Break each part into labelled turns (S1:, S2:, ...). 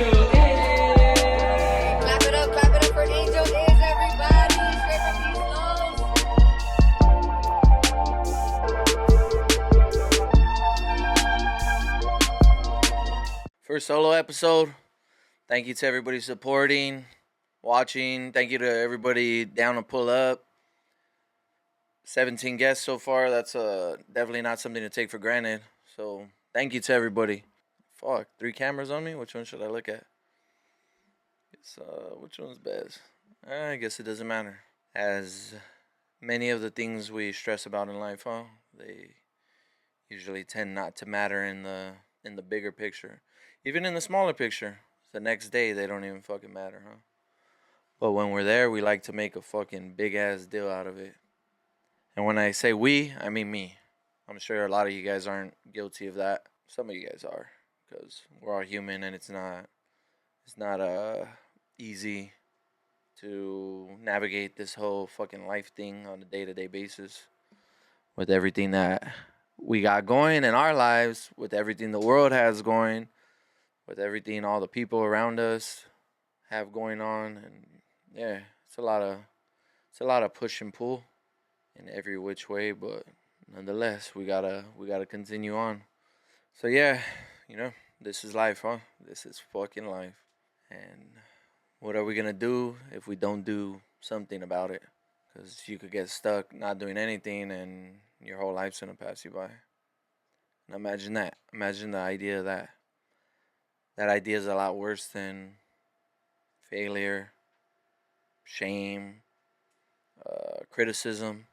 S1: Clap it up for Angel Is, everybody. Straight from East Los.
S2: First solo episode. Thank you to everybody supporting, watching. Thank you to everybody down to pull up. 17 guests so far. That's definitely not something to take for granted. So thank you to everybody. Fuck, 3 cameras on me? Which one should I look at? Which one's best? I guess it doesn't matter. As many of the things we stress about in life, they usually tend not to matter in the bigger picture. Even in the smaller picture, the next day they don't even fucking matter, huh? But when we're there, we like to make a fucking big ass deal out of it. And when I say we, I mean me. I'm sure a lot of you guys aren't guilty of that. Some of you guys are, because we're all human, and it's not easy to navigate this whole fucking life thing on a day-to-day basis with everything that we got going in our lives, with everything the world has going, with everything all the people around us have going on. And yeah, it's a lot of push and pull in every which way, but nonetheless, we gotta continue on. So yeah, this is life, huh? This is fucking life. And what are we gonna do if we don't do something about it? Because you could get stuck not doing anything, and your whole life's gonna pass you by. And imagine that. Imagine the idea of that. That idea is a lot worse than failure, shame, criticism.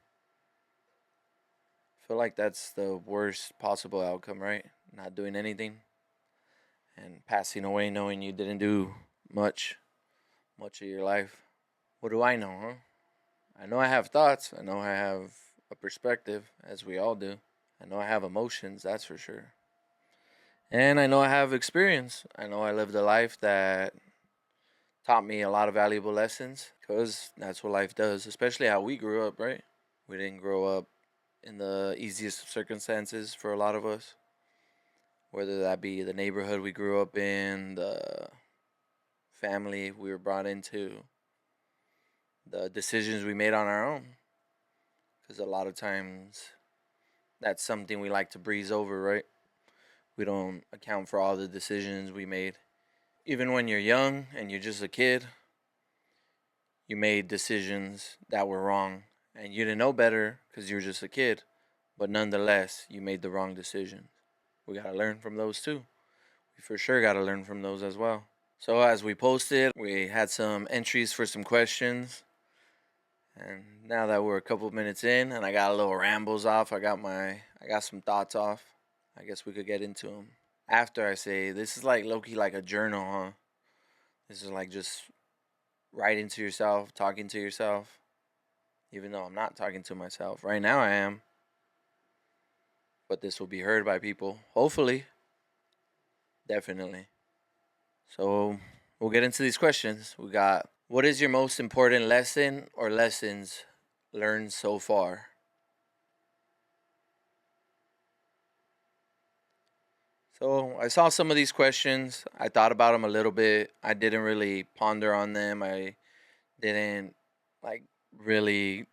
S2: I feel like that's the worst possible outcome, right? Not doing anything and passing away knowing you didn't do much of your life. What do I know, huh? I know I have thoughts. I know I have a perspective, as we all do. I know I have emotions, that's for sure. And I know I have experience. I know I lived a life that taught me a lot of valuable lessons, because that's what life does, especially how we grew up, right? We didn't grow up in the easiest of circumstances for a lot of us, whether that be the neighborhood we grew up in, the family we were brought into, the decisions we made on our own. Because a lot of times that's something we like to breeze over, right? We don't account for all the decisions we made. Even when you're young and you're just a kid, you made decisions that were wrong. And you didn't know better because you were just a kid. But nonetheless, you made the wrong decisions. We got to learn from those too. We for sure got to learn from those as well. So as we posted, we had some entries for some questions. And now that we're a couple minutes in and I got a little rambles off, I got some thoughts off. I guess we could get into them. After I say, this is like low-key like a journal, huh? This is like just writing to yourself, talking to yourself. Even though I'm not talking to myself. Right now I am. But this will be heard by people. Hopefully. Definitely. So we'll get into these questions. We got, what is your most important lesson or lessons learned so far? So I saw some of these questions. I thought about them a little bit. I didn't really ponder on them. I didn't really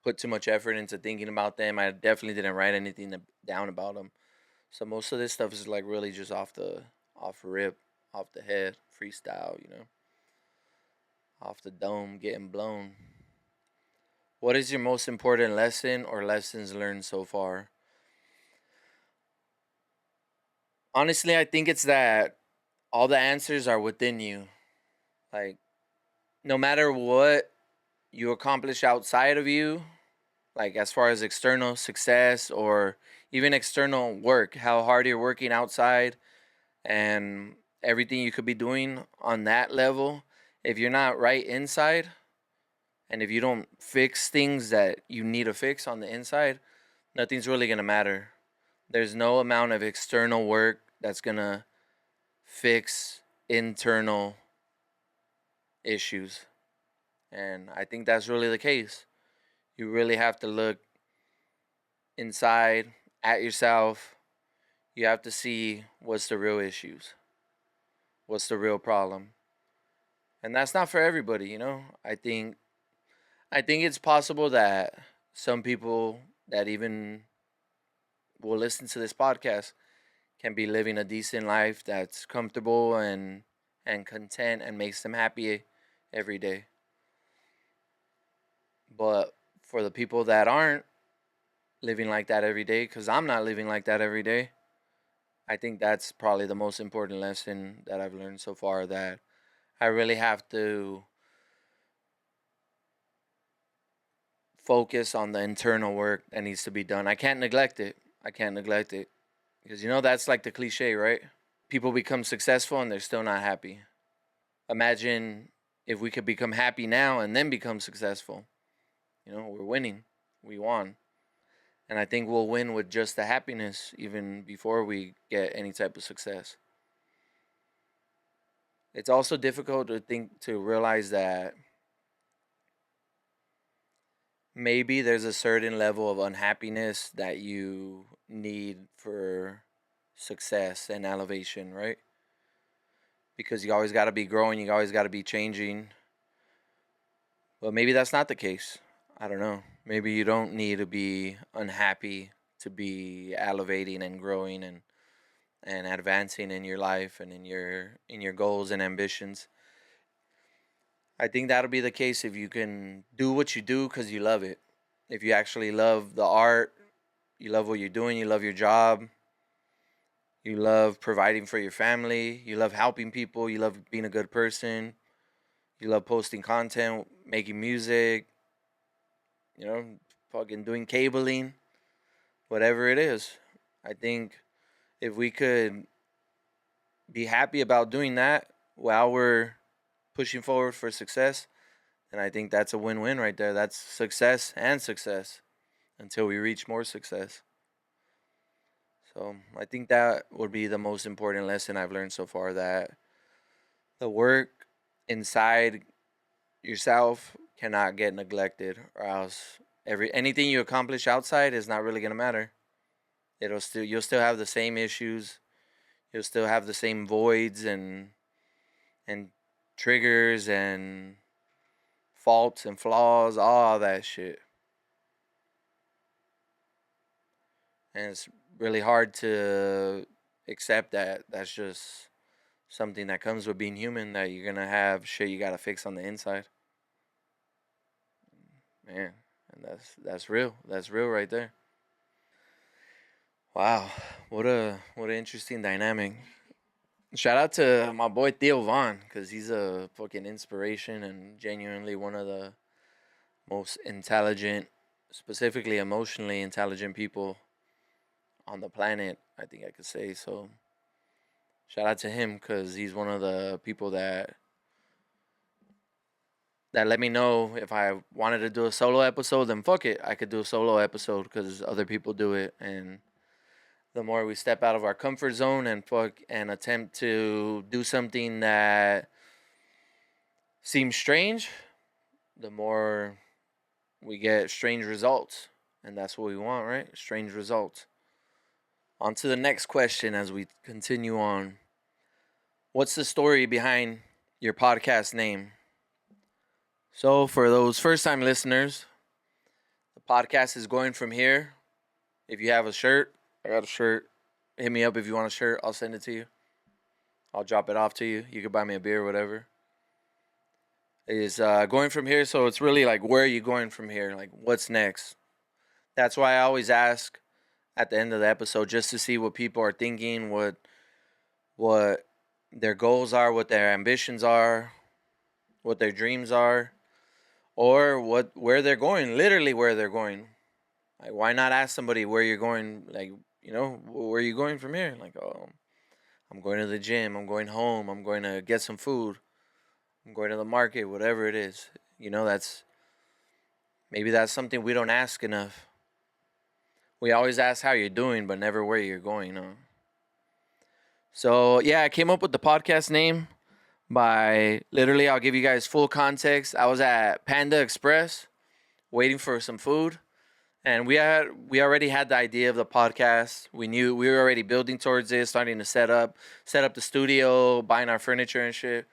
S2: put too much effort into thinking about them. I definitely didn't write anything down about them. So most of this stuff is really just off rip, off the head, freestyle, off the dome, getting blown. What is your most important lesson or lessons learned so far? Honestly, I think it's that all the answers are within you. Like, no matter what you accomplish outside of you, like as far as external success or even external work, how hard you're working outside and everything you could be doing on that level, if you're not right inside and if you don't fix things that you need to fix on the inside, nothing's really going to matter. There's no amount of external work that's going to fix internal issues. And I think that's really the case. You really have to look inside at yourself. You have to see what's the real issues. what's the real problem. And that's not for everybody, you know. I think it's possible that some people that even will listen to this podcast can be living a decent life that's comfortable and content and makes them happy every day. But for the people that aren't living like that every day, because I'm not living like that every day, I think that's probably the most important lesson that I've learned so far, that I really have to focus on the internal work that needs to be done. I can't neglect it. I can't neglect it. Because, that's like the cliche, right? People become successful and they're still not happy. Imagine if we could become happy now and then become successful. We're winning. We won. And I think we'll win with just the happiness even before we get any type of success. It's also difficult to realize that maybe there's a certain level of unhappiness that you need for success and elevation, right? Because you always got to be growing, you always got to be changing. But maybe that's not the case. I don't know. Maybe you don't need to be unhappy to be elevating and growing and advancing in your life and in your goals and ambitions. I think that'll be the case if you can do what you do because you love it. If you actually love the art, you love what you're doing, you love your job, you love providing for your family, you love helping people, you love being a good person, you love posting content, making music, fucking doing cabling, whatever it is. I think if we could be happy about doing that while we're pushing forward for success, then I think that's a win-win right there. That's success and success until we reach more success. So I think that would be the most important lesson I've learned so far, that the work inside yourself cannot get neglected, or else anything you accomplish outside is not really gonna matter. You'll still have the same issues, you'll still have the same voids and triggers and faults and flaws, all that shit. And it's really hard to accept that that's just something that comes with being human, that you're gonna have shit you gotta fix on the inside. Man, and that's real. That's real right there. Wow, what an interesting dynamic. Shout out to my boy Theo Vaughn, because he's a fucking inspiration and genuinely one of the most intelligent, specifically emotionally intelligent people on the planet, I think I could say. So shout out to him, because he's one of the people that let me know if I wanted to do a solo episode, then fuck it, I could do a solo episode because other people do it. And the more we step out of our comfort zone and attempt to do something that seems strange, the more we get strange results. And that's what we want, right? Strange results. On to the next question as we continue on. What's the story behind your podcast name? So for those first-time listeners, the podcast is Going From Here. If you have a shirt, I got a shirt. Hit me up if you want a shirt. I'll send it to you. I'll drop it off to you. You can buy me a beer or whatever. It is going from here, so it's really like, where are you going from here? Like, what's next? That's why I always ask at the end of the episode, just to see what people are thinking, what their goals are, what their ambitions are, what their dreams are, or where they're going, literally where they're going. Like, why not ask somebody where you're going? Like, where are you going from here? Like, oh, I'm going to the gym, I'm going home, I'm going to get some food, I'm going to the market, whatever it is. Maybe that's something we don't ask enough. We always ask how you're doing, but never where you're going. So, yeah, I came up with the podcast name by, literally, I'll give you guys full context. I was at Panda Express waiting for some food, And we already had the idea of the podcast. We knew we were already building towards it, starting to set up the studio, buying our furniture and shit.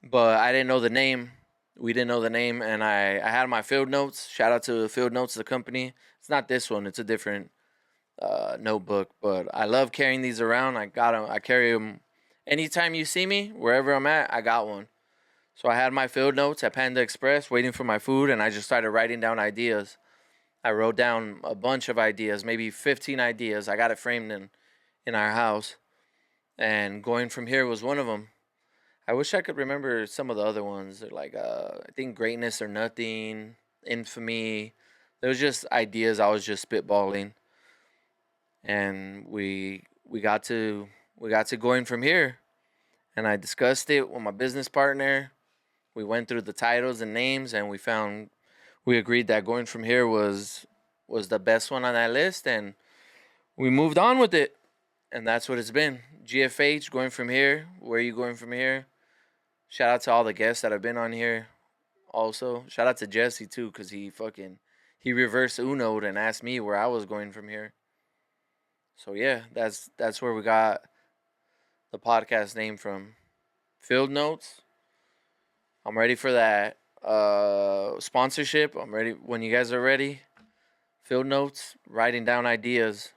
S2: But I didn't know the name. We didn't know the name, and I had my field notes. Shout out to Field Notes, the company. It's not this one. It's a different notebook. But I love carrying these around. I got them. I carry them anytime you see me, wherever I'm at. I got one. So I had my field notes at Panda Express, waiting for my food, and I just started writing down ideas. I wrote down a bunch of ideas, maybe 15 ideas. I got it framed in our house, and going from here was one of them. I wish I could remember some of the other ones. They're like I think Greatness or Nothing, Infamy. There was just ideas I was just spitballing, and we got to going from here. And I discussed it with my business partner. We went through the titles and names, and we agreed that going from here was the best one on that list, and we moved on with it. And that's what it's been. GFH, going from here. Where are you going from here? Shout out to all the guests that have been on here. Also, shout out to Jesse too, cause he reversed Uno'd and asked me where I was going from here. So yeah, that's where we got the podcast name from. Field Notes. I'm ready for that sponsorship. I'm ready when you guys are ready. Field Notes, writing down ideas,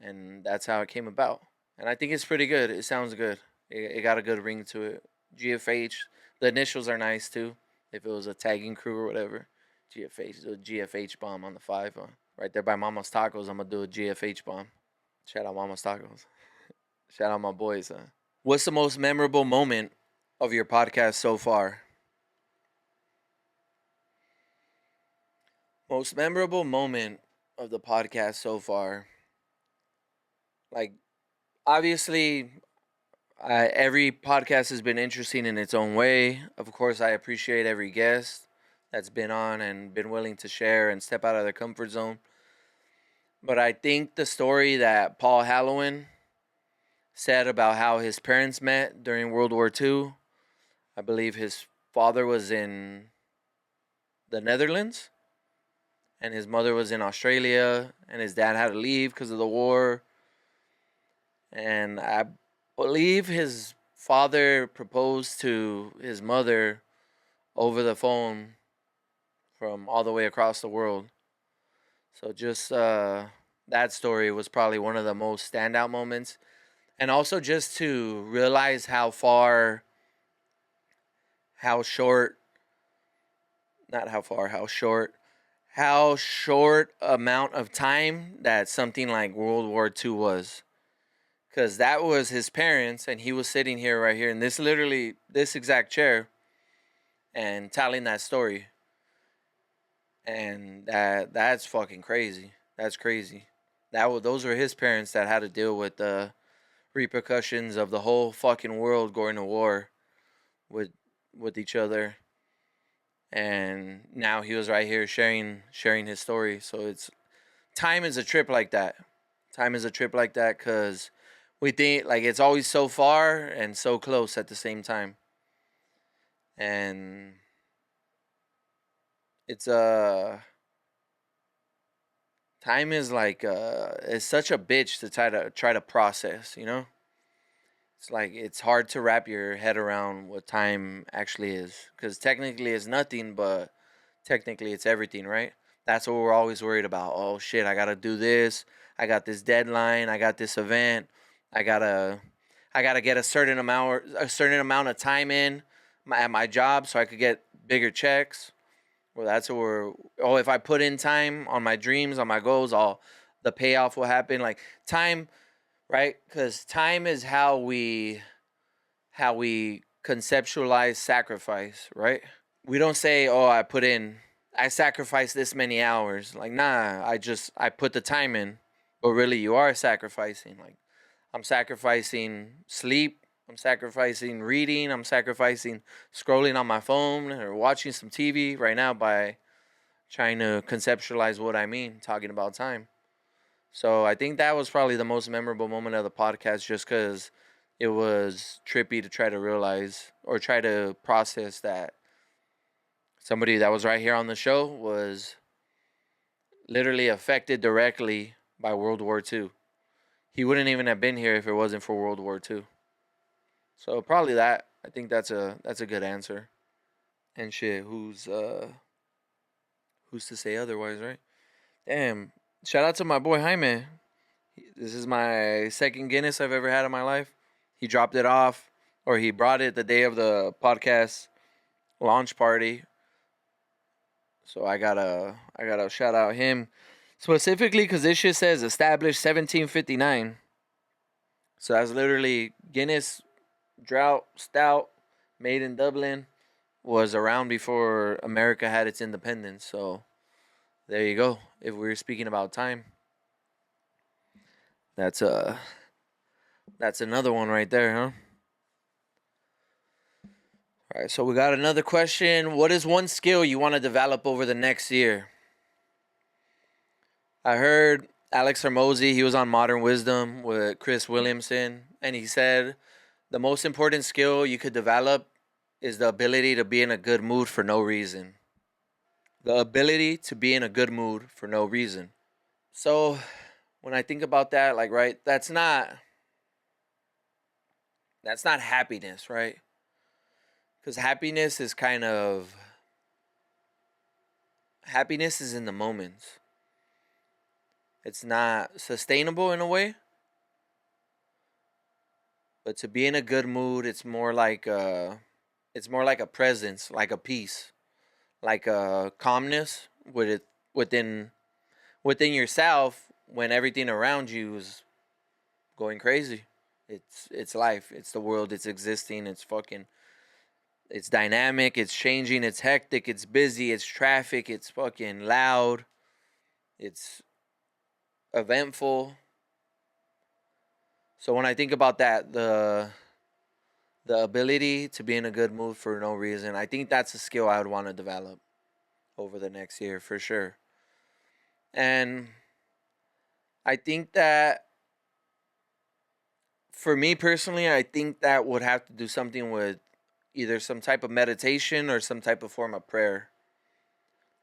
S2: and that's how it came about. And I think it's pretty good. It sounds good. It got a good ring to it. GFH. The initials are nice too. If it was a tagging crew or whatever. GFH. Do a GFH bomb on the 5. Right there by Mama's Tacos, I'm going to do a GFH bomb. Shout out Mama's Tacos. Shout out my boys. What's the most memorable moment of your podcast so far? Most memorable moment of the podcast so far. Like, obviously, every podcast has been interesting in its own way. Of course, I appreciate every guest that's been on and been willing to share and step out of their comfort zone. But I think the story that Paul Hallowen said about how his parents met during World War II, I believe his father was in the Netherlands and his mother was in Australia, and his dad had to leave because of the war. And I believe his father proposed to his mother over the phone from all the way across the world. So just that story was probably one of the most standout moments. And also just to realize how far, how short, not how far, how short amount of time that something like World War II was. Because that was his parents, and he was sitting here right here in this exact chair and telling that story. And that's fucking crazy. That's crazy. Those were his parents that had to deal with the repercussions of the whole fucking world going to war with each other. And now he was right here sharing his story. So time is a trip like that. Time is a trip like that because we think like it's always so far and so close at the same time. And it's time is like it's such a bitch to try to process, you know? It's like it's hard to wrap your head around what time actually is, cuz technically it's nothing, but technically it's everything, right? That's what we're always worried about. Oh shit, I got to do this. I got this deadline, I got this event. I got to get a certain amount of time in at my job so I could get bigger checks. Well, that's what if I put in time on my dreams, on my goals, the payoff will happen. Like time, right? Because time is how we conceptualize sacrifice, right? We don't say, oh, I sacrificed this many hours. Like, nah, I put the time in. But really, you are sacrificing. Like, I'm sacrificing sleep. I'm sacrificing reading. I'm sacrificing scrolling on my phone or watching some TV right now by trying to conceptualize what I mean, talking about time. So I think that was probably the most memorable moment of the podcast just because it was trippy to try to realize or try to process that somebody that was right here on the show was literally affected directly by World War II. He wouldn't even have been here if it wasn't for World War II. So probably that. I think that's a good answer. And shit, who's to say otherwise, right? Damn. Shout out to my boy Jaime. This is my second Guinness I've ever had in my life. He dropped it off, or he brought it the day of the podcast launch party. So I gotta shout out him specifically because this shit says established 1759. So that's literally Guinness Drought Stout, made in Dublin, was around before America had its independence. So there you go. If we're speaking about time, that's another one right there, huh? All right, so we got another question. What is one skill you want to develop over the next year? I heard Alex Hermosi, he was on Modern Wisdom with Chris Williamson, and he said the most important skill you could develop is the ability to be in a good mood for no reason. The ability to be in a good mood for no reason. So when I think about that, like, right, that's not happiness, right? Because happiness is in the moment. It's not sustainable in a way, but to be in a good mood, it's more like a presence, like a peace, like a calmness within within yourself when everything around you is going crazy. It's life, it's the world, it's existing, it's dynamic, it's changing, it's hectic, it's busy, it's traffic, it's fucking loud, it's eventful. So when I think about that, the ability to be in a good mood for no reason, I think that's a skill I would want to develop over the next year for sure. And I think that for me personally, I think that would have to do something with either some type of meditation or some type of form of prayer.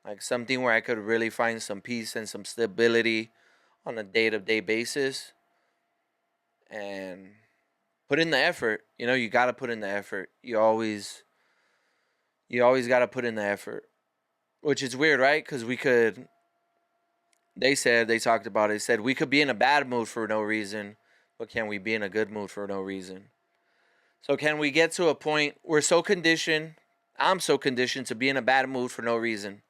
S2: Like something where I could really find some peace and some stability on a day-to-day basis and put in the effort. You got to put in the effort. You always got to put in the effort. Which is weird, right? Cuz they talked about it. They said we could be in a bad mood for no reason, but can we be in a good mood for no reason? So can we get to a point I'm so conditioned to be in a bad mood for no reason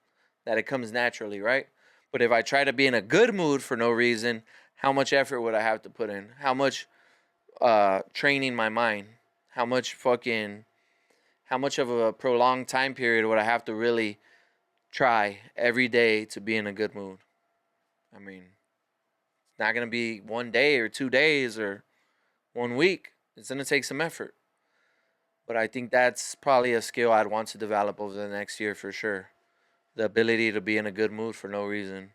S2: that it comes naturally, right? But if I try to be in a good mood for no reason, how much effort would I have to put in? How much training my mind? How much of a prolonged time period would I have to really try every day to be in a good mood? I mean, it's not going to be 1 day or 2 days or 1 week. It's going to take some effort. But I think that's probably a skill I'd want to develop over the next year for sure. The ability to be in a good mood for no reason.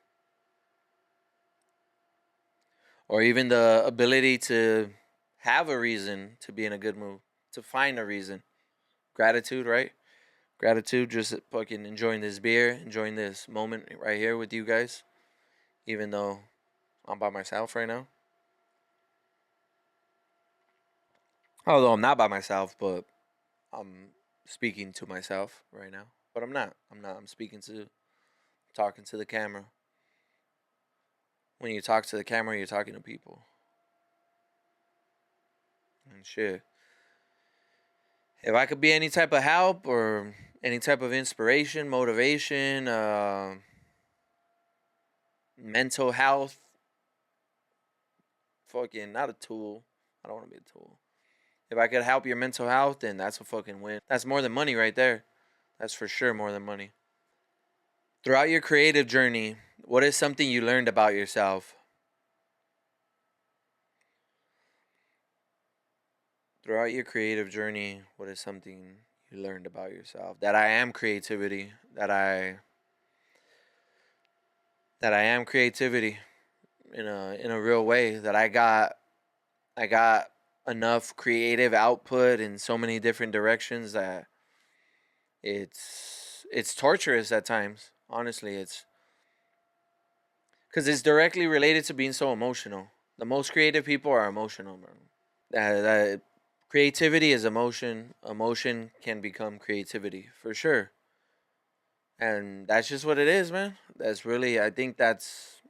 S2: Or even the ability to have a reason to be in a good mood. To find a reason. Gratitude, right? Gratitude, just fucking enjoying this beer, enjoying this moment right here with you guys. Even though I'm by myself right now. Although I'm not by myself, but I'm speaking to myself right now. But I'm not. I'm talking to the camera. When you talk to the camera, you're talking to people. And shit. If I could be any type of help or any type of inspiration, motivation, mental health, fucking not a tool. I don't want to be a tool. If I could help your mental health, then that's a fucking win. That's more than money right there. That's for sure more than money. Throughout your creative journey, what is something you learned about yourself? Throughout your creative journey, what is something you learned about yourself? That I am creativity. That I am creativity in a real way. That I got enough creative output in so many different directions that it's torturous at times. Honestly, Because it's directly related to being so emotional. The most creative people are emotional, bro. Creativity is emotion. Emotion can become creativity for sure, and that's just what it is, man. That's really, I think that's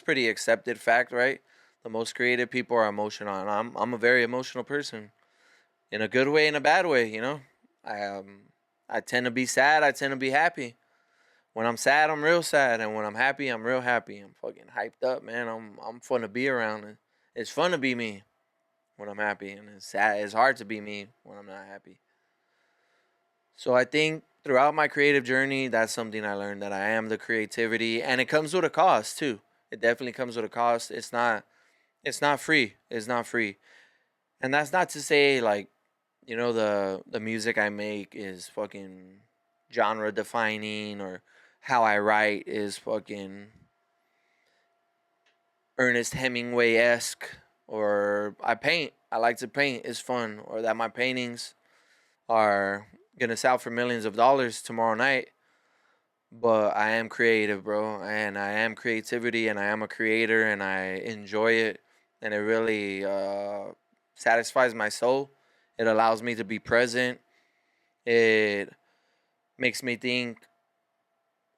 S2: pretty accepted fact, right? The most creative people are emotional, and I'm a very emotional person, in a good way and a bad way. I I tend to be sad. I tend to be happy. When I'm sad, I'm real sad, and when I'm happy, I'm real happy. I'm fucking hyped up, man. I'm fun to be around, and it's fun to be me when I'm happy, and it's sad. It's hard to be me when I'm not happy. So I think throughout my creative journey, that's something I learned, that I am the creativity, and it comes with a cost too. It definitely comes with a cost. It's not free. It's not free. And that's not to say like, the music I make is fucking genre defining, or how I write is fucking Ernest Hemingway esque, or I paint. I like to paint. It's fun. Or that my paintings are gonna sell for millions of dollars tomorrow night. But I am creative, bro, and I am creativity, and I am a creator, and I enjoy it, and it really satisfies my soul. It allows me to be present. It makes me think,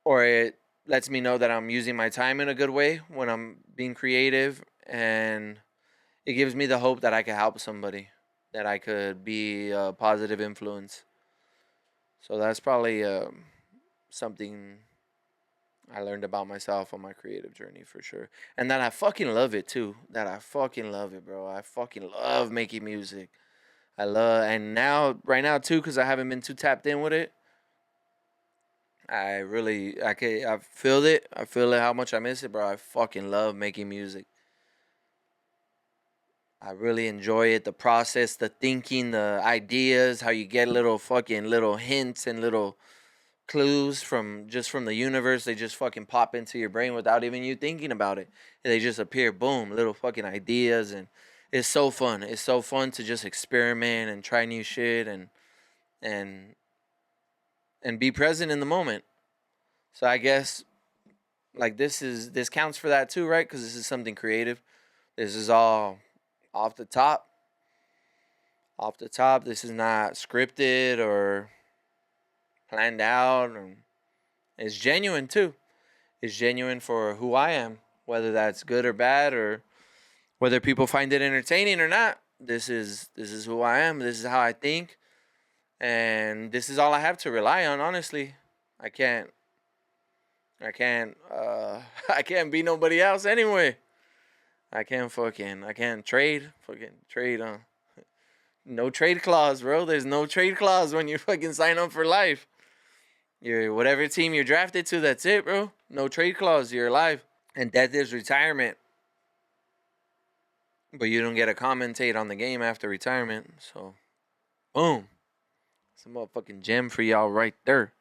S2: or it lets me know that I'm using my time in a good way when I'm being creative, and it gives me the hope that I could help somebody, that I could be a positive influence. So that's probably something I learned about myself on my creative journey for sure. And that I fucking love it too. That I fucking love it, bro. I fucking love making music. And now, right now too, because I haven't been too tapped in with it. I feel it. I feel it how much I miss it, bro. I fucking love making music. I really enjoy it. The process, the thinking, the ideas, how you get little hints and little clues from the universe. They just fucking pop into your brain without even you thinking about it. They just appear, boom, little fucking ideas, and it's so fun. It's so fun to just experiment and try new shit, and and be present in the moment. So I guess like this counts for that too, right? Because this is something creative. This is all off the top. Off the top. This is not scripted or planned out. And it's genuine too. It's genuine for who I am, whether that's good or bad, or whether people find it entertaining or not. This is who I am. This is how I think, and this is all I have to rely on. Honestly, I can't. I can't. I can't be nobody else anyway. I can't trade. No trade clause, bro. There's no trade clause when you fucking sign up for life. You're whatever team you're drafted to. That's it, bro. No trade clause. You're alive, and death is retirement. But you don't get to commentate on the game after retirement. So, boom, some motherfucking gem for y'all right there.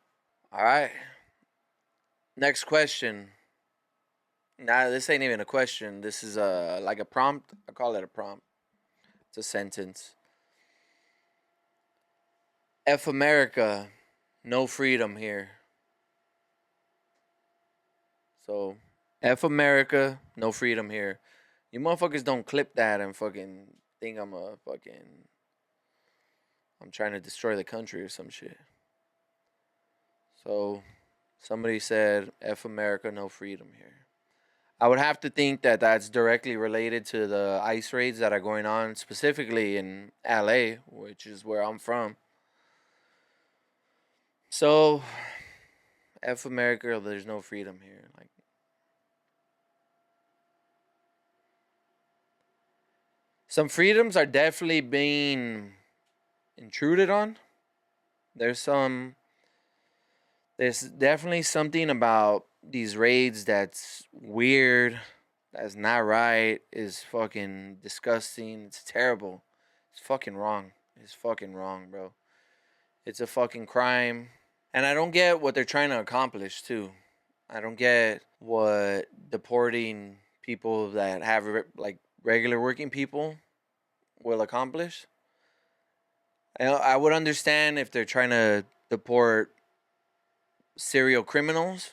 S2: All right. Next question. Nah, this ain't even a question. This is like a prompt. I call it a prompt. It's a sentence. F America, no freedom here. So, F America, no freedom here. You motherfuckers don't clip that and fucking think I'm trying to destroy the country or some shit. So, somebody said F America, no freedom here. I would have to think that that's directly related to the ICE raids that are going on, specifically in LA, which is where I'm from. So, F America, there's no freedom here. Like, some freedoms are definitely being intruded on. There's some. There's definitely something about these raids that's weird, that's not right, is fucking disgusting. It's terrible. It's fucking wrong. It's fucking wrong, bro. It's a fucking crime. And I don't get what they're trying to accomplish, too. I don't get what deporting people that have like regular working people will accomplish. I would understand if they're trying to deport serial criminals,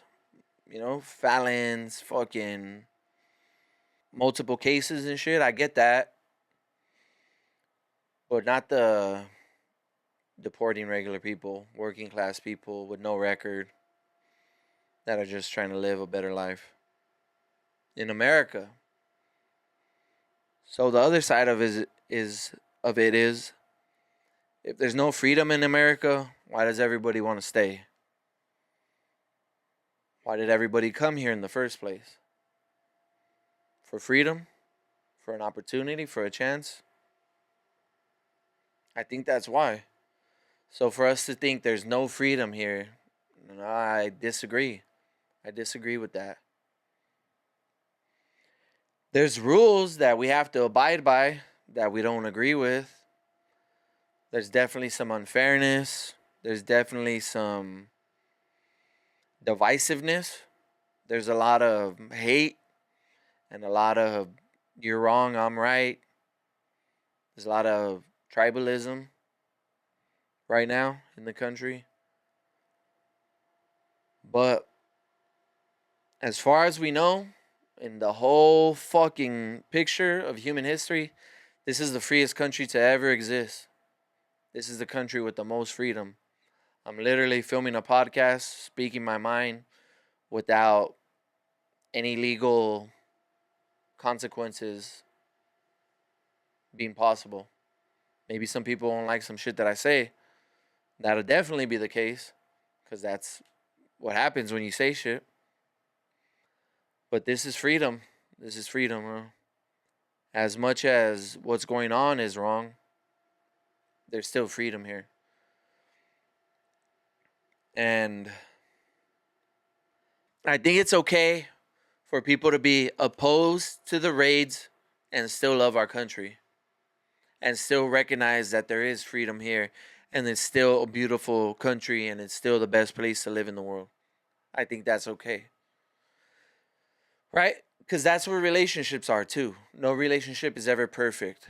S2: felons, fucking multiple cases and shit. I get that. But not the deporting regular people, working class people with no record that are just trying to live a better life in America. So the other side of it is if there's no freedom in America, why does everybody want to stay? Why did everybody come here in the first place? For freedom? For an opportunity? For a chance? I think that's why. So for us to think there's no freedom here, I disagree. I disagree with that. There's rules that we have to abide by that we don't agree with. There's definitely some unfairness. There's definitely some divisiveness. There's a lot of hate and a lot of you're wrong, I'm right. There's a lot of tribalism right now in the country. But as far as we know, in the whole fucking picture of human history, this is the freest country to ever exist. This is the country with the most freedom. I'm literally filming a podcast, speaking my mind without any legal consequences being possible. Maybe some people won't like some shit that I say. That'll definitely be the case, because that's what happens when you say shit. But this is freedom. This is freedom, bro. As much as what's going on is wrong, there's still freedom here. And I think it's okay for people to be opposed to the raids and still love our country. And still recognize that there is freedom here. And it's still a beautiful country. And it's still the best place to live in the world. I think that's okay. Right? Because that's where relationships are too. No relationship is ever perfect.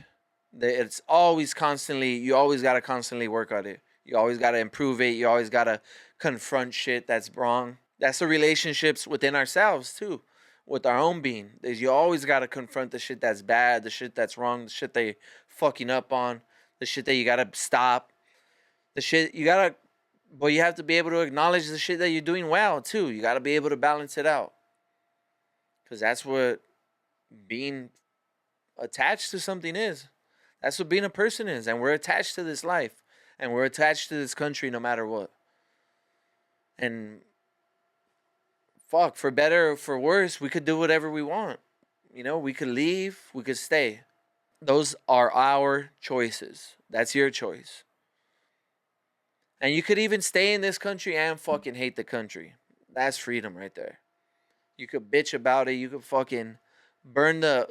S2: It's always constantly, you always got to constantly work on it. You always got to improve it. You always got to confront shit that's wrong. That's the relationships within ourselves too. With our own being. You always got to confront the shit that's bad, the shit that's wrong, the shit that you're fucking up on, the shit that you got to stop. The shit you got to, but you have to be able to acknowledge the shit that you're doing well too. You got to be able to balance it out. Because that's what being attached to something is. That's what being a person is. And we're attached to this life. And we're attached to this country no matter what. And fuck, for better or for worse, we could do whatever we want. We could leave, we could stay. Those are our choices. That's your choice. And you could even stay in this country and fucking hate the country. That's freedom right there. You could bitch about it. You could fucking burn the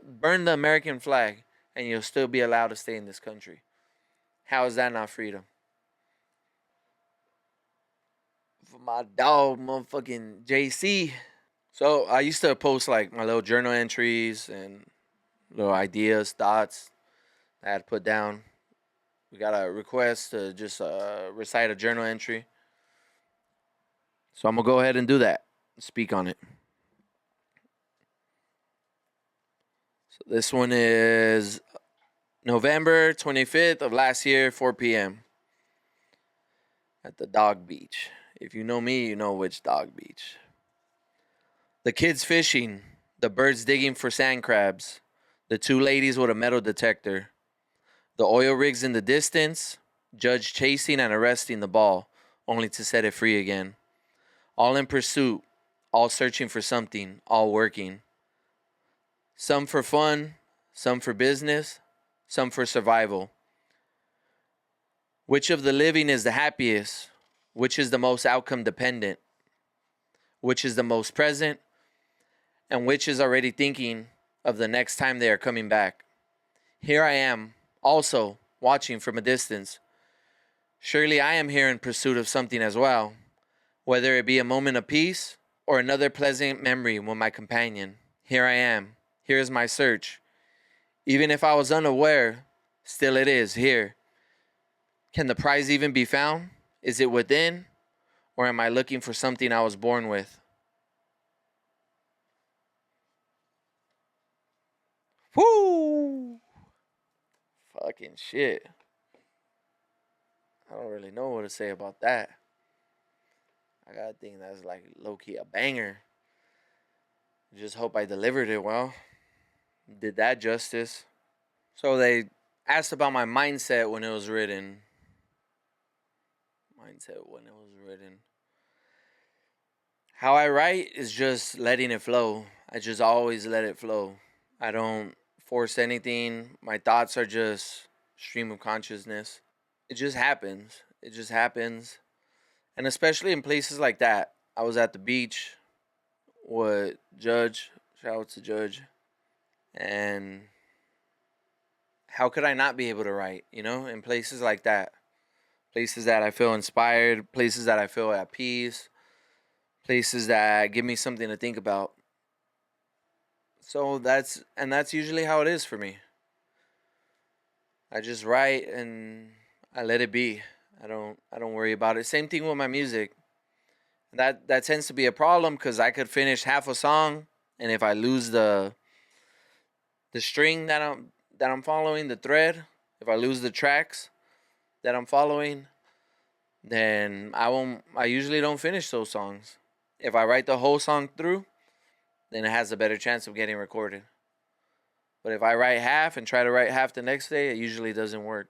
S2: American flag, and you'll still be allowed to stay in this country. How is that not freedom? For my dog, motherfucking JC. So I used to post like my little journal entries and little ideas, thoughts I had put down. We got a request to just recite a journal entry. So I'm going to go ahead and do that. Speak on it. This one is November 25th of last year, 4 p.m. at the dog beach. If you know me, you know which dog beach. The kids fishing, the birds digging for sand crabs, the two ladies with a metal detector, the oil rigs in the distance, judge chasing and arresting the ball, only to set it free again. All in pursuit, all searching for something, all working. Some for fun, some for business, some for survival. Which of the living is the happiest? Which is the most outcome dependent? Which is the most present? And which is already thinking of the next time they are coming back? Here I am, also watching from a distance. Surely I am here in pursuit of something as well, whether it be a moment of peace or another pleasant memory with my companion. Here I am. Here is my search. Even if I was unaware, still it is here. Can the prize even be found? Is it within? Or am I looking for something I was born with? Whoo! Fucking shit. I don't really know what to say about that. I got a thing that's like low key a banger. Just hope I delivered it well. Did that justice. So they asked about my mindset when it was written. How I write is just letting it flow. I just always let it flow. I don't force anything. My thoughts are just stream of consciousness. It just happens. It just happens. And especially in places like that. I was at the beach with Judge. Shout out to Judge. And how could I not be able to write, in places like that? Places that I feel inspired, places that I feel at peace, places that give me something to think about. So that's usually how it is for me. I just write and I let it be. I don't worry about it. Same thing with my music. That tends to be a problem because I could finish half a song, and if I lose the string that I'm following, the thread, if I lose the tracks that I'm following, then I usually don't finish those songs. If I write the whole song through, then it has a better chance of getting recorded. But if I write half and try to write half the next day, it usually doesn't work.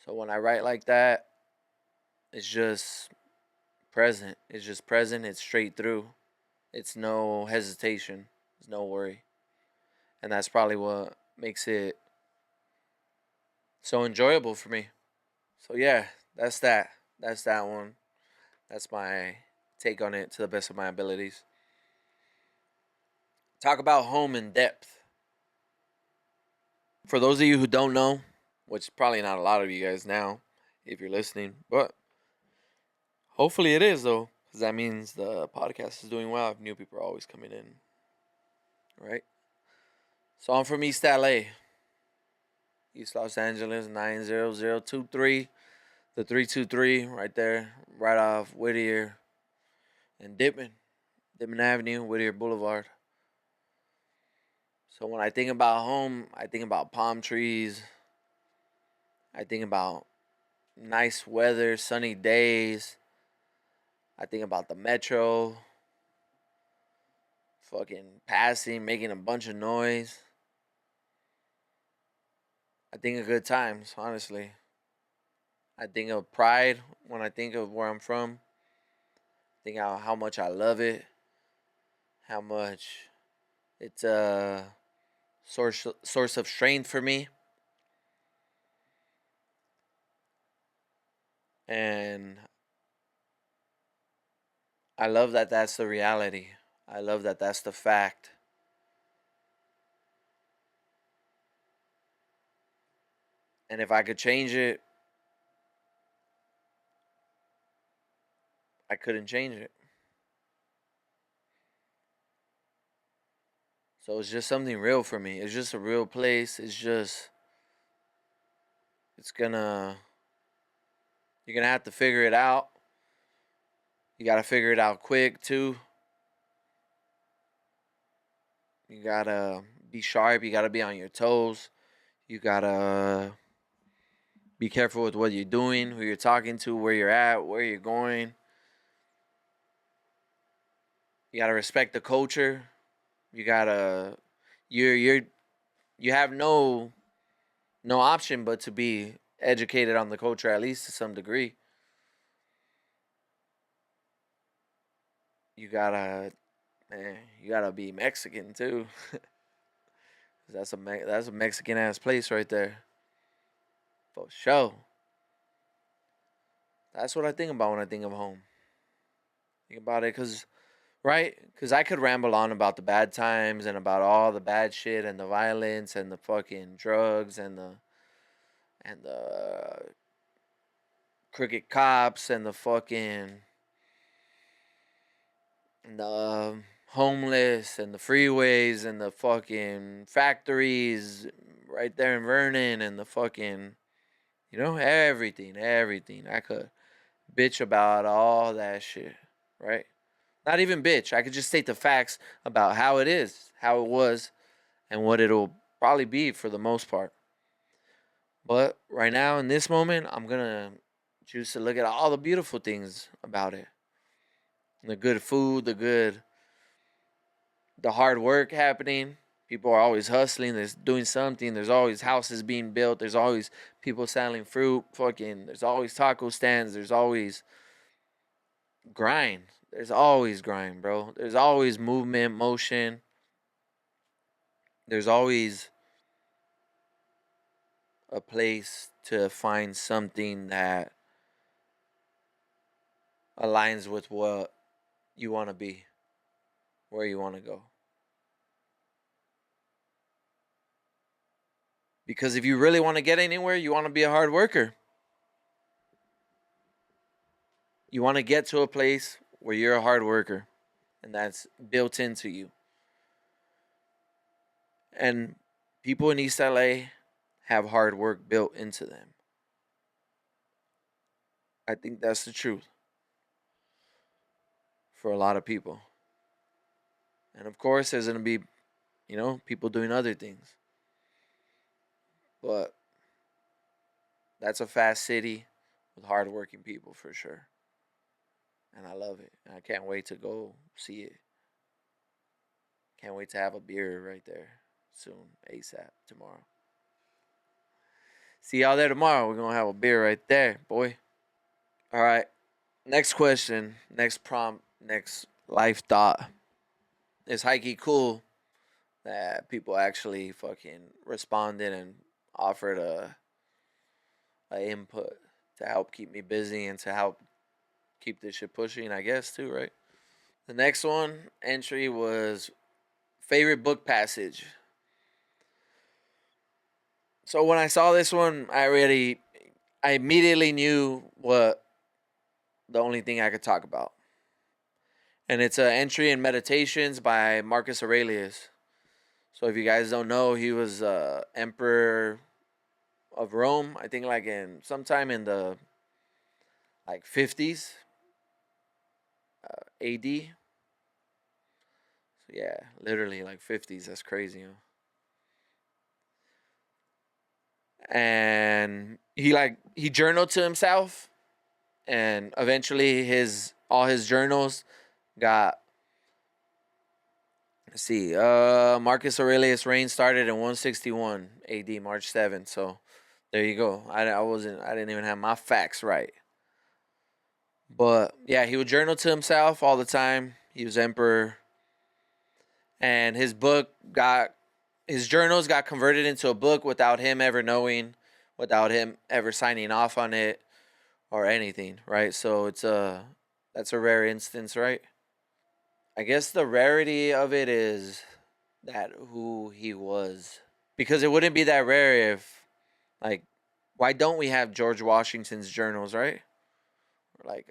S2: So when I write like that, it's just present. It's just present. It's straight through. It's no hesitation. It's no worry. And that's probably what makes it so enjoyable for me. So yeah, that's that. That's that one. That's my take on it to the best of my abilities. Talk about home in depth. For those of you who don't know, which probably not a lot of you guys now, if you're listening, but hopefully it is though, because that means the podcast is doing well. If new people are always coming in, right? So I'm from East LA, East Los Angeles, 90023, the 323 right there, right off Whittier and Dittman Avenue, Whittier Boulevard. So when I think about home, I think about palm trees. I think about nice weather, sunny days. I think about the metro, fucking passing, making a bunch of noise. I think of good times, honestly. I think of pride when I think of where I'm from. I think of how much I love it, how much it's a source of strength for me. And I love that that's the reality. I love that that's the fact. And if I could change it, I couldn't change it. So it's just something real for me. It's just a real place. You're gonna have to figure it out. You gotta figure it out quick too. You gotta be sharp. You gotta be on your toes. You gotta be careful with what you're doing, who you're talking to, where you're at, where you're going. You gotta respect the culture. You gotta you have no option but to be educated on the culture, at least to some degree. You gotta be Mexican too. that's a Mexican ass place right there, for sure. That's what I think about when I think of home. Think about it, because I could ramble on about the bad times and about all the bad shit and the violence and the fucking drugs and the crooked cops and the homeless and the freeways and the fucking factories right there in Vernon and the fucking, everything. I could bitch about all that shit, right? Not even bitch. I could just state the facts about how it is, how it was, and what it'll probably be for the most part. But right now, in this moment, I'm gonna choose to look at all the beautiful things about it. The good food, the hard work happening. People are always hustling. There's doing something. There's always houses being built. There's always people selling fruit. Fucking. There's always taco stands. There's always grind. There's always grind, bro. There's always movement, motion. There's always a place to find something that aligns with what you want to be, where you want to go. Because if you really want to get anywhere, you want to be a hard worker. You want to get to a place where you're a hard worker, and that's built into you. And people in East LA have hard work built into them. I think that's the truth for a lot of people. And of course, there's going to be, people doing other things. But that's a fast city with hardworking people for sure. And I love it. I can't wait to go see it. Can't wait to have a beer right there soon, ASAP, tomorrow. See y'all there tomorrow. We're going to have a beer right there, boy. All right. Next question, next prompt, next life thought. It's hikey cool that people actually fucking responded and offered a input to help keep me busy and to help keep this shit pushing, I guess, too, right? The next one entry was favorite book passage. So when I saw this one, I immediately knew what the only thing I could talk about. And it's an entry in Meditations by Marcus Aurelius. So if you guys don't know, he was emperor of Rome. I think like in sometime in the 50s AD. So yeah, literally like 50s. That's crazy, you know. And he journaled to himself, and eventually all his journals got. Let's see. Marcus Aurelius' reign started in 161 AD, March 7th. So there you go. I didn't even have my facts right. But yeah, he would journal to himself all the time. He was emperor, and his journals got converted into a book without him ever knowing, without him ever signing off on it or anything, right? So that's a rare instance, right? I guess the rarity of it is that who he was. Because it wouldn't be that rare if, like, why don't we have George Washington's journals, right? Like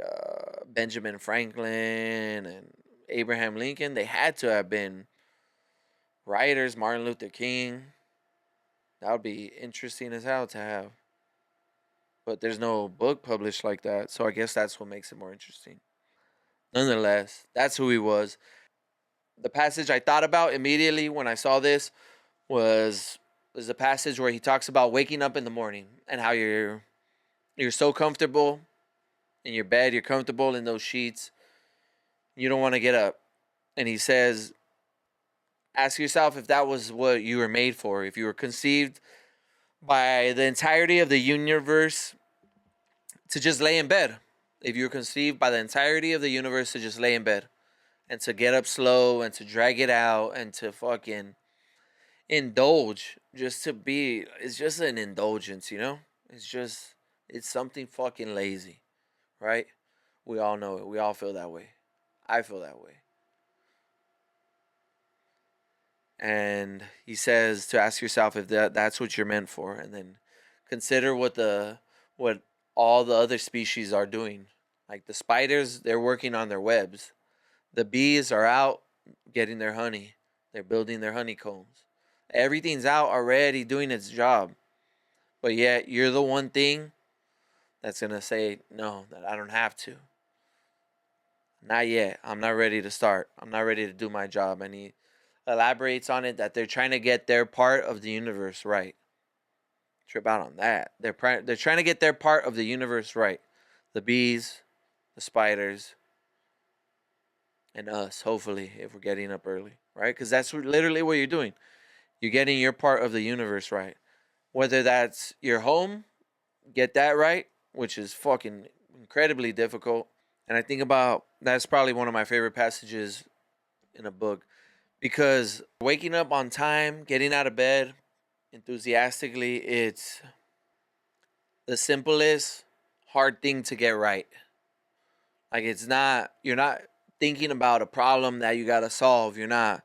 S2: Benjamin Franklin and Abraham Lincoln, they had to have been writers. Martin Luther King, that would be interesting as hell to have. But there's no book published like that, so I guess that's what makes it more interesting. Nonetheless, that's who he was. The passage I thought about immediately when I saw this was the passage where he talks about waking up in the morning and how you're so comfortable in your bed, you're comfortable in those sheets, you don't want to get up. And he says, ask yourself if that was what you were made for, if you were conceived by the entirety of the universe to just lay in bed. If you were conceived by the entirety of the universe to just lay in bed and to get up slow and to drag it out and to fucking indulge, just to be, it's just an indulgence, you know? It's something fucking lazy, right? We all know it. We all feel that way. I feel that way. And he says to ask yourself if that's what you're meant for, and then consider what all the other species are doing. Like the spiders, they're working on their webs. The bees are out getting their honey. They're building their honeycombs. Everything's out already doing its job. But yet you're the one thing that's going to say, no, that I don't have to. Not yet. I'm not ready to start. I'm not ready to do my job. elaborates on it that they're trying to get their part of the universe right. Trip out on that. They're trying to get their part of the universe right. The bees, the spiders, and us. Hopefully, if we're getting up early, right? Because that's literally what you're doing. You're getting your part of the universe right. Whether that's your home, get that right, which is fucking incredibly difficult. And I think about that's probably one of my favorite passages in a book because waking up on time, getting out of bed enthusiastically, it's the simplest hard thing to get right. Like it's not you're not thinking about a problem that you got to solve. You're not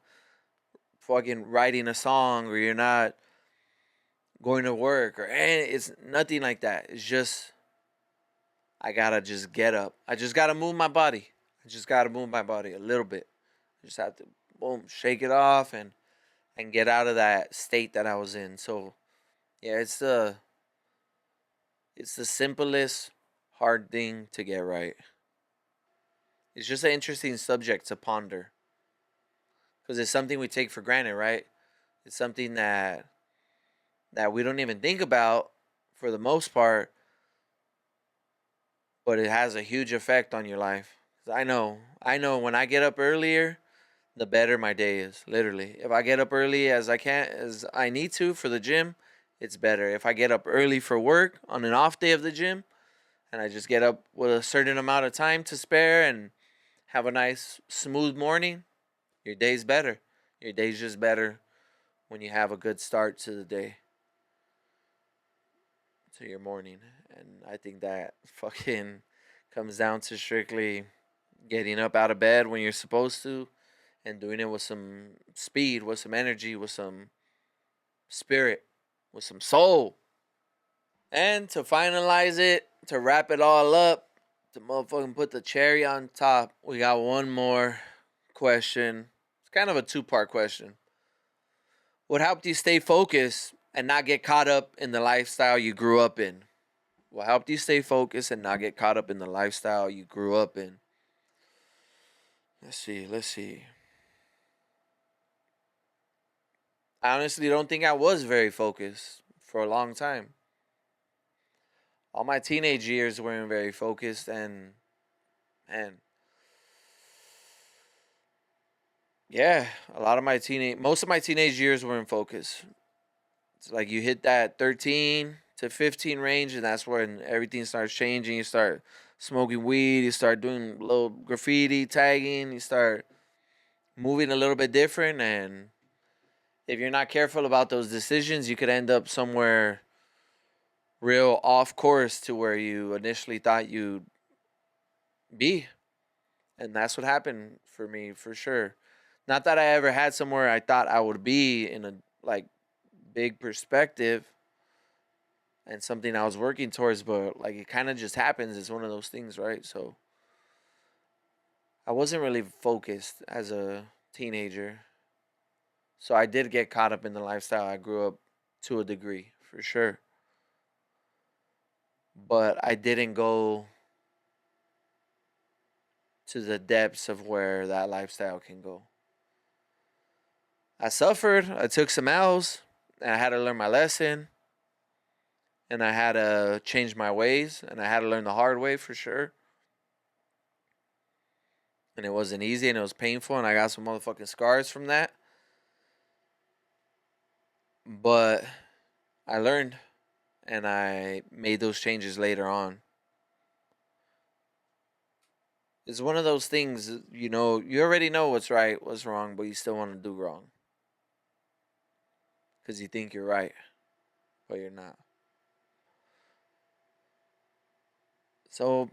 S2: fucking writing a song or you're not going to work or it's nothing like that. It's just I got to just get up. I just got to move my body. I just got to move my body a little bit. I just have to boom, shake it off and get out of that state that I was in. So, yeah, it's the simplest hard thing to get right. It's just an interesting subject to ponder because it's something we take for granted, right? It's something that we don't even think about for the most part, but it has a huge effect on your life. 'Cause I know when I get up earlier, the better my day is. Literally, if I get up early as I need to for the gym, it's better. If I get up early for work on an off day of the gym, and I just get up with a certain amount of time to spare and have a nice smooth morning, your day's better. Your day's just better when you have a good start to the day, to your morning. And I think that fucking comes down to strictly getting up out of bed when you're supposed to and doing it with some speed, with some energy, with some spirit, with some soul. And to finalize it, to wrap it all up, to motherfucking put the cherry on top, we got one more question. It's kind of a two-part question. What helped you stay focused and not get caught up in the lifestyle you grew up in? What helped you stay focused and not get caught up in the lifestyle you grew up in? Let's see. I honestly don't think I was very focused for a long time. All my teenage years weren't very focused and yeah, most of my teenage years were in focus. It's like you hit that 13 to 15 range and that's when everything starts changing. You start smoking weed, you start doing little graffiti, tagging, you start moving a little bit different and if you're not careful about those decisions, you could end up somewhere real off course to where you initially thought you'd be. And that's what happened for me for sure. Not that I ever had somewhere I thought I would be in a like big perspective and something I was working towards, but like it kind of just happens. It's one of those things, right? So I wasn't really focused as a teenager. So I did get caught up in the lifestyle I grew up to a degree, for sure. But I didn't go to the depths of where that lifestyle can go. I suffered. I took some L's. And I had to learn my lesson. And I had to change my ways. And I had to learn the hard way for sure. And it wasn't easy and it was painful. And I got some motherfucking scars from that. But I learned. And I made those changes later on. It's one of those things, you know, you already know what's right, what's wrong, but you still want to do wrong. Because you think you're right, but you're not. So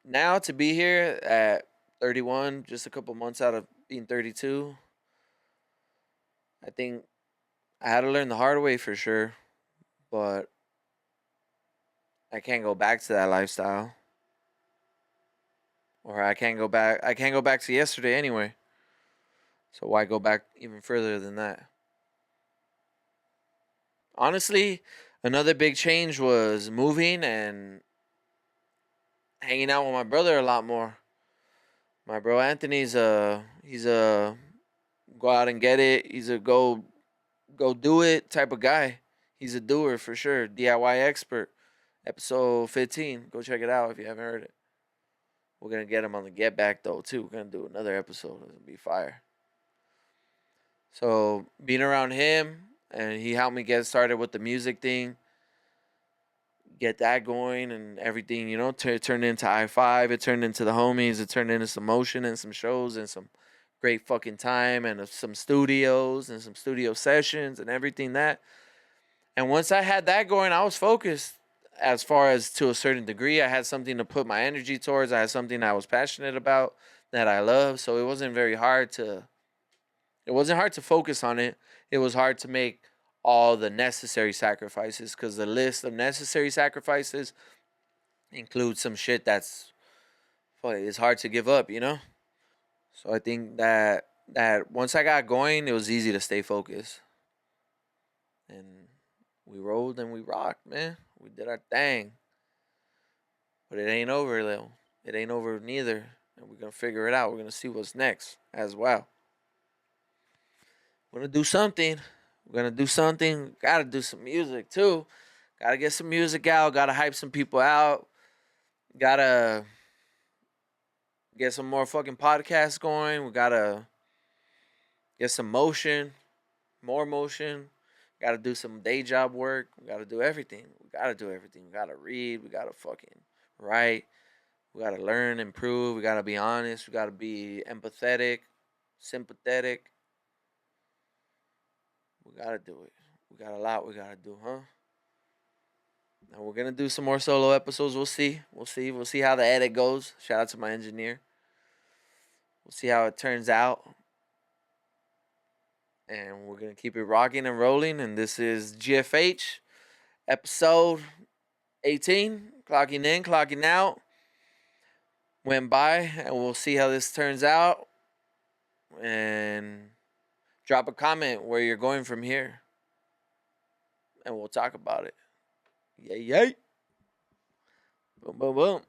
S2: now to be here at 31, just a couple months out of being 32, I think I had to learn the hard way for sure, but I can't go back to that lifestyle. Or I can't go back. I can't go back to yesterday anyway. So why go back even further than that? Honestly, another big change was moving and hanging out with my brother a lot more. My bro Anthony's he's a go out and get it. He's a go do it type of guy. He's a doer for sure. DIY expert. Episode 15. Go check it out if you haven't heard it. We're gonna get him on the Get Back though too. We're gonna do another episode. It'll be fire. So being around him, and he helped me get started with the music thing, get that going and everything. You know, it turned into I-5. It turned into the homies. It turned into some motion and some shows and some great fucking time and some studios and some studio sessions and everything that. And once I had that going, I was focused. As far as to a certain degree, I had something to put my energy towards. I had something I was passionate about that I love. So it wasn't hard to focus on it. It was hard to make all the necessary sacrifices, because the list of necessary sacrifices includes some shit that's it's hard to give up, you know? So I think that once I got going, it was easy to stay focused. And we rolled and we rocked, man. We did our thing. But it ain't over, though. It ain't over neither. And we're going to figure it out. We're going to see what's next as well. We're going to do something. Got to do some music, too. Got to get some music out. Got to hype some people out. Got to get some more fucking podcasts going. We got to get some motion. More motion. Got to do some day job work. We got to do everything. We got to read. We got to fucking write. We got to learn, improve. We got to be honest. We got to be empathetic, sympathetic. We got to do it. We got a lot we got to do, huh? Now we're going to do some more solo episodes. We'll see. We'll see how the edit goes. Shout out to my engineer. We'll see how it turns out. And we're going to keep it rocking and rolling. And this is GFH, episode 18. Clocking in, clocking out. Went by, and we'll see how this turns out. And drop a comment where you're going from here. And we'll talk about it. Yay, yay. Boom, boom, boom.